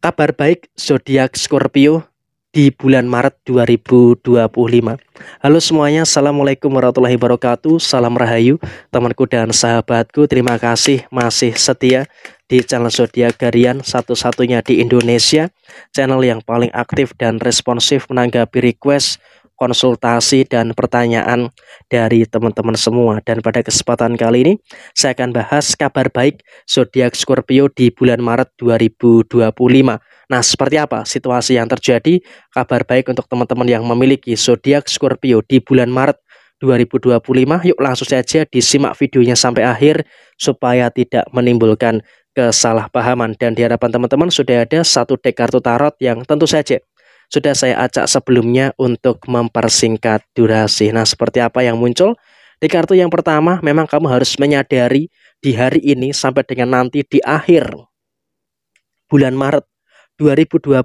Kabar baik zodiak Scorpio di bulan Maret 2025. Halo semuanya, Assalamualaikum warahmatullahi wabarakatuh. Salam rahayu temanku dan sahabatku. Terima kasih masih setia di channel zodiak Garian, satu-satunya di Indonesia, channel yang paling aktif dan responsif menanggapi request, konsultasi dan pertanyaan dari teman-teman semua. Dan pada kesempatan kali ini saya akan bahas kabar baik zodiak Scorpio di bulan Maret 2025. Nah, seperti apa situasi yang terjadi? Kabar baik untuk teman-teman yang memiliki zodiak Scorpio di bulan Maret 2025. Yuk langsung saja disimak videonya sampai akhir supaya tidak menimbulkan kesalahpahaman. Dan di hadapan teman-teman sudah ada satu deck kartu tarot yang tentu saja sudah saya acak sebelumnya untuk mempersingkat durasi. Nah, seperti apa yang muncul? Di kartu yang pertama, memang kamu harus menyadari di hari ini sampai dengan nanti di akhir bulan Maret 2025.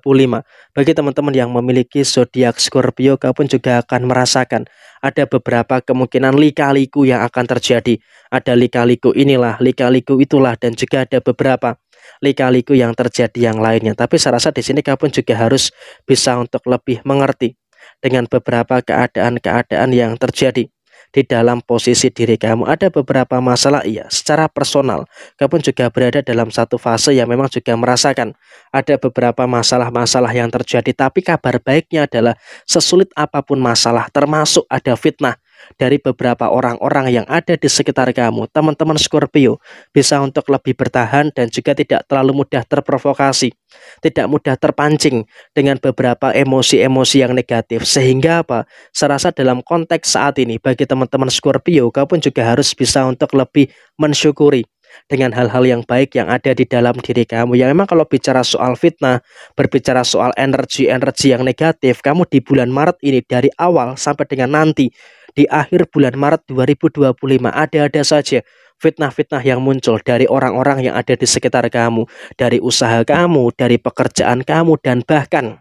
Bagi teman-teman yang memiliki zodiak Scorpio, kamu pun juga akan merasakan ada beberapa kemungkinan lika-liku yang akan terjadi. Ada lika-liku inilah, lika-liku itulah, dan juga ada beberapa lika-liku yang terjadi yang lainnya. Tapi saya rasa di sini kamu pun juga harus bisa untuk lebih mengerti dengan beberapa keadaan-keadaan yang terjadi di dalam posisi diri kamu. Ada beberapa masalah, iya, secara personal kamu juga berada dalam satu fase yang memang juga merasakan ada beberapa masalah-masalah yang terjadi. Tapi kabar baiknya adalah sesulit apapun masalah, termasuk ada fitnah dari beberapa orang-orang yang ada di sekitar kamu, teman-teman Scorpio bisa untuk lebih bertahan dan juga tidak terlalu mudah terprovokasi, tidak mudah terpancing dengan beberapa emosi-emosi yang negatif. Sehingga apa? Saya rasa dalam konteks saat ini bagi teman-teman Scorpio, kau pun juga harus bisa untuk lebih mensyukuri dengan hal-hal yang baik yang ada di dalam diri kamu. Yang memang kalau bicara soal fitnah, berbicara soal energi-energi yang negatif, kamu di bulan Maret ini dari awal sampai dengan nanti di akhir bulan Maret 2025 ada-ada saja fitnah-fitnah yang muncul dari orang-orang yang ada di sekitar kamu, dari usaha kamu, dari pekerjaan kamu, dan bahkan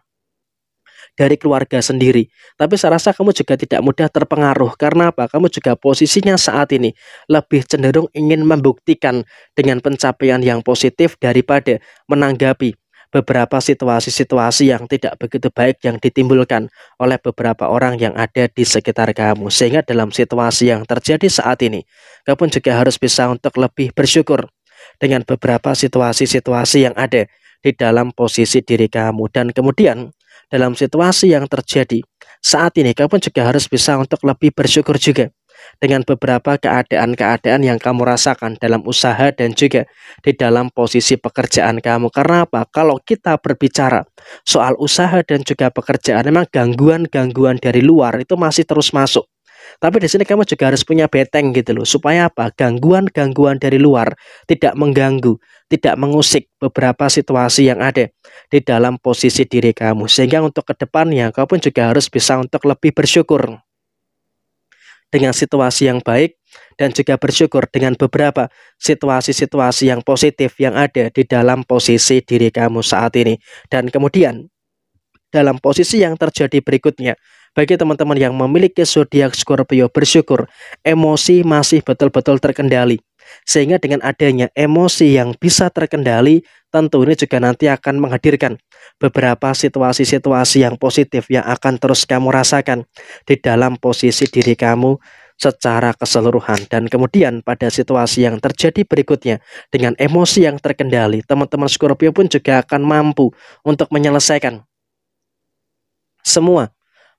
dari keluarga sendiri. Tapi saya rasa kamu juga tidak mudah terpengaruh. Karena apa? Kamu juga posisinya saat ini lebih cenderung ingin membuktikan dengan pencapaian yang positif daripada menanggapi beberapa situasi-situasi yang tidak begitu baik yang ditimbulkan oleh beberapa orang yang ada di sekitar kamu. Sehingga dalam situasi yang terjadi saat ini, kamu pun juga harus bisa untuk lebih bersyukur dengan beberapa situasi-situasi yang ada di dalam posisi diri kamu. Dan kemudian dalam situasi yang terjadi saat ini, kamu juga harus bisa untuk lebih bersyukur juga dengan beberapa keadaan-keadaan yang kamu rasakan dalam usaha dan juga di dalam posisi pekerjaan kamu. Karena apa? Kalau kita berbicara soal usaha dan juga pekerjaan, memang gangguan-gangguan dari luar itu masih terus masuk. Tapi di sini kamu juga harus punya beteng gitu loh, supaya apa? Gangguan-gangguan dari luar tidak mengganggu, tidak mengusik beberapa situasi yang ada di dalam posisi diri kamu. Sehingga untuk kedepannya kamu pun juga harus bisa untuk lebih bersyukur dengan situasi yang baik dan juga bersyukur dengan beberapa situasi-situasi yang positif yang ada di dalam posisi diri kamu saat ini. Dan kemudian dalam posisi yang terjadi berikutnya, bagi teman-teman yang memiliki zodiak Scorpio, bersyukur emosi masih betul-betul terkendali. Sehingga dengan adanya emosi yang bisa terkendali, tentu ini juga nanti akan menghadirkan beberapa situasi-situasi yang positif yang akan terus kamu rasakan di dalam posisi diri kamu secara keseluruhan. Dan kemudian pada situasi yang terjadi berikutnya, dengan emosi yang terkendali, teman-teman Scorpio pun juga akan mampu untuk menyelesaikan semua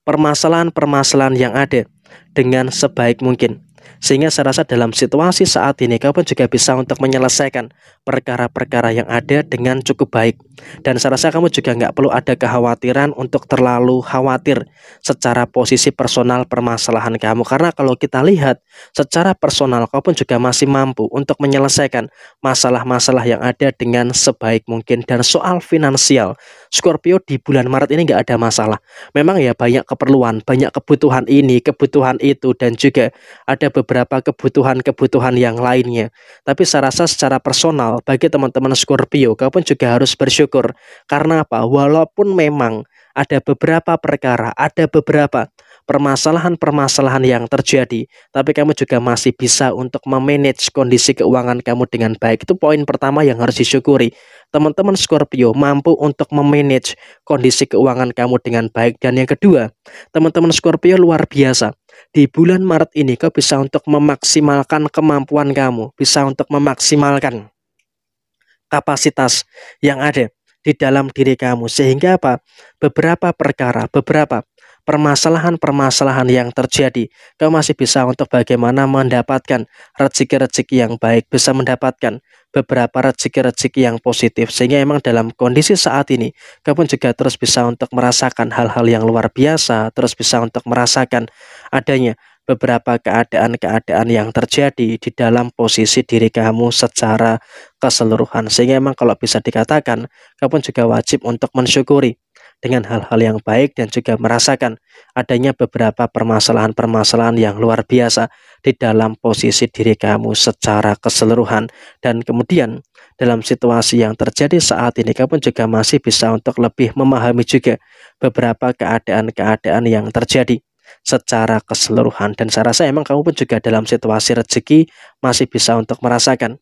permasalahan-permasalahan yang ada dengan sebaik mungkin. Sehingga saya rasa dalam situasi saat ini kamu pun juga bisa untuk menyelesaikan perkara-perkara yang ada dengan cukup baik. Dan saya rasa kamu juga nggak perlu ada kekhawatiran untuk terlalu khawatir secara posisi personal permasalahan kamu. Karena kalau kita lihat secara personal, kamu pun juga masih mampu untuk menyelesaikan masalah-masalah yang ada dengan sebaik mungkin. Dan soal finansial, Scorpio di bulan Maret ini nggak ada masalah. Memang ya banyak keperluan, banyak kebutuhan ini, kebutuhan itu, dan juga ada beberapa kebutuhan-kebutuhan yang lainnya. Tapi saya rasa secara personal bagi teman-teman Scorpio, kamu pun juga harus bersyukur. Karena apa? Walaupun memang ada beberapa perkara, ada beberapa permasalahan-permasalahan yang terjadi, tapi kamu juga masih bisa untuk memanage kondisi keuangan kamu dengan baik. Itu poin pertama yang harus disyukuri. Teman-teman Scorpio mampu untuk memanage kondisi keuangan kamu dengan baik. Dan yang kedua, teman-teman Scorpio luar biasa. Di bulan Maret ini kau bisa untuk memaksimalkan kemampuan kamu, bisa untuk memaksimalkan kapasitas yang ada di dalam diri kamu, sehingga apa? Beberapa perkara, beberapa permasalahan-permasalahan yang terjadi, kau masih bisa untuk bagaimana mendapatkan rezeki-rezeki yang baik, bisa mendapatkan beberapa rezeki-rezeki yang positif, sehingga emang dalam kondisi saat ini kau pun juga terus bisa untuk merasakan hal-hal yang luar biasa, terus bisa untuk merasakan adanya beberapa keadaan-keadaan yang terjadi di dalam posisi diri kamu secara keseluruhan, sehingga emang kalau bisa dikatakan kamu juga wajib untuk mensyukuri dengan hal-hal yang baik dan juga merasakan adanya beberapa permasalahan-permasalahan yang luar biasa di dalam posisi diri kamu secara keseluruhan. Dan kemudian dalam situasi yang terjadi saat ini kamu juga masih bisa untuk lebih memahami juga beberapa keadaan-keadaan yang terjadi secara keseluruhan. Dan saya rasa emang kamu pun juga dalam situasi rezeki masih bisa untuk merasakan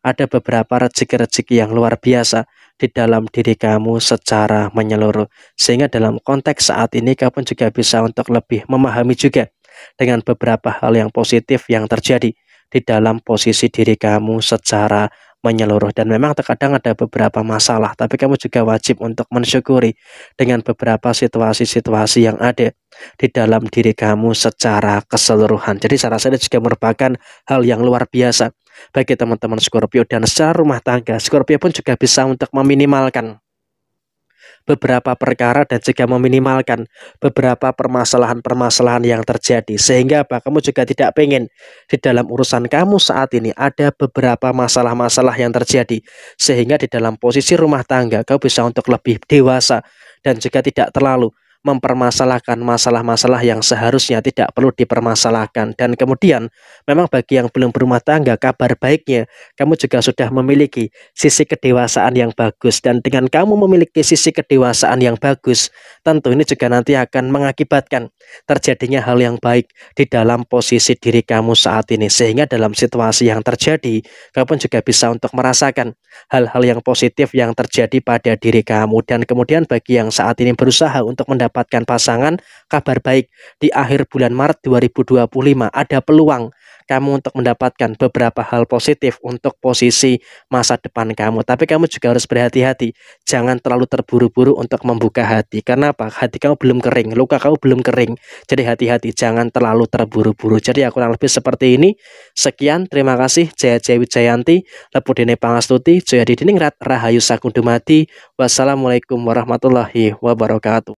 ada beberapa rezeki-rezeki yang luar biasa di dalam diri kamu secara menyeluruh, sehingga dalam konteks saat ini kamu juga bisa untuk lebih memahami juga dengan beberapa hal yang positif yang terjadi di dalam posisi diri kamu secara menyeluruh. Dan memang terkadang ada beberapa masalah, tapi kamu juga wajib untuk mensyukuri dengan beberapa situasi-situasi yang ada di dalam diri kamu secara keseluruhan. Jadi saya rasa ini juga merupakan hal yang luar biasa bagi teman-teman Scorpio. Dan secara rumah tangga, Scorpio pun juga bisa untuk meminimalkan beberapa perkara dan juga meminimalkan beberapa permasalahan-permasalahan yang terjadi, sehingga apa, kamu juga tidak pengen di dalam urusan kamu saat ini ada beberapa masalah-masalah yang terjadi, sehingga di dalam posisi rumah tangga kau bisa untuk lebih dewasa dan juga tidak terlalu mempermasalahkan masalah-masalah yang seharusnya tidak perlu dipermasalahkan. Dan kemudian memang bagi yang belum berumah tangga, kabar baiknya kamu juga sudah memiliki sisi kedewasaan yang bagus. Dan dengan kamu memiliki sisi kedewasaan yang bagus, tentu ini juga nanti akan mengakibatkan terjadinya hal yang baik di dalam posisi diri kamu saat ini, sehingga dalam situasi yang terjadi kamu pun juga bisa untuk merasakan hal-hal yang positif yang terjadi pada diri kamu. Dan kemudian bagi yang saat ini berusaha untuk mendapatkan pasangan, kabar baik di akhir bulan Maret 2025 ada peluang kamu untuk mendapatkan beberapa hal positif untuk posisi masa depan kamu. Tapi kamu juga harus berhati-hati, jangan terlalu terburu-buru untuk membuka hati. Karena apa? Hati kamu belum kering, luka kamu belum kering. Jadi hati-hati, jangan terlalu terburu-buru. Jadi aku kurang lebih seperti ini. Sekian, terima kasih. Jaya Jaya Wijayanti, Lepudene Pangastuti, Jaya Didiningrat, Rahayu Sakundumati. Wassalamualaikum warahmatullahi wabarakatuh.